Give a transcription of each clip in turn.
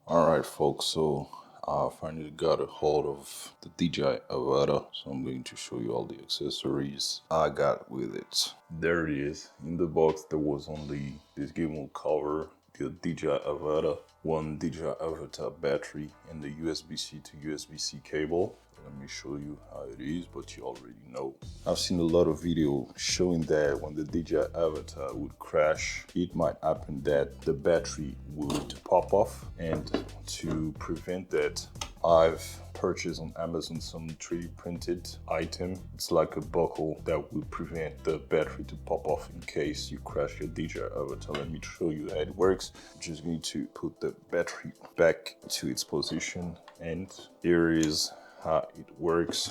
Alright folks, so I finally got a hold of the Dji Avata, so I'm going to show you all the accessories I got with it. There it is. In the box there was only this gimbal cover, the Dji Avata, one Dji Avata battery, and the USB-C to USB-C cable. Let me show you how it is, but you already know. I've seen a lot of video showing that when the Dji Avata would crash, it might happen that the battery would pop off, and to prevent that, I've purchased on Amazon some 3D printed item. It's like a buckle that will prevent the battery to pop off in case you crash your Dji Avata. Let me show you how it works. I'm just going to put the battery back to its position, and here is how it works.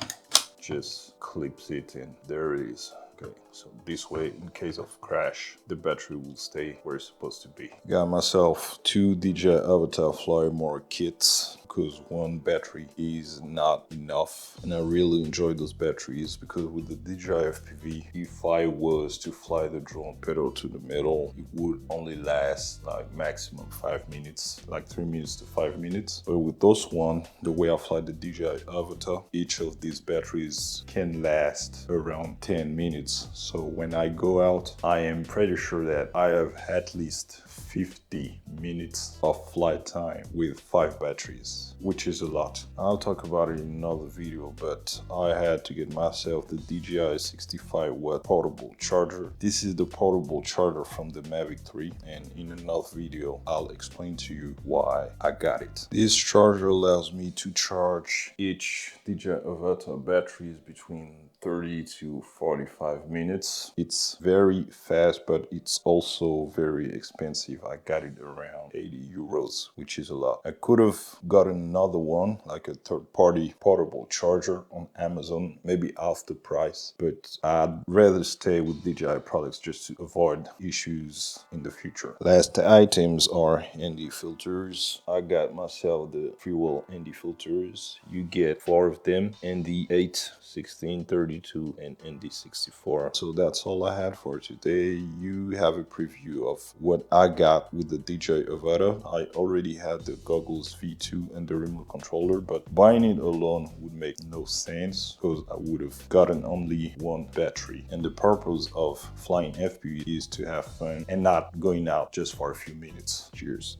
Just clips it and there it is. Okay, so this way, in case of crash, the battery will stay where it's supposed to be. Got myself two Dji Avata Fly More kits because one battery is not enough, and I really enjoy those batteries because with the DJI FPV, if I was to fly the drone pedal to the middle, it would only last like maximum 5 minutes, like 3 minutes to 5 minutes. But with those one, the way I fly the DJI Avata, each of these batteries can last around 10 minutes. So when I go out, I am pretty sure that I have at least 50 minutes of flight time with 5 batteries, which is a lot. I'll talk about it in another video, but I had to get myself the DJI 65 watt portable charger. This is the portable charger from the MAVIC 3, and in another video I'll explain to you why I got it. This charger allows me to charge each DJI Avata batteries between 30 to 45 minutes. It's very fast, but it's also very expensive. I got it around 80 euros, which is a lot. I could have gotten another one, like a third-party portable charger on Amazon, maybe half the price, but I'd rather stay with DJI products just to avoid issues in the future. Last items are ND filters. I got myself the FREEWELL ND filters. You get 4 of them, ND8, 16, 32, and ND64. So that's all I had for today. You have a preview of what I got with the DJI Avata. I already had the goggles V2 and the remote controller, but buying it alone would make no sense because I would have gotten only one battery. And the purpose of flying FPV is to have fun and not going out just for a few minutes. Cheers.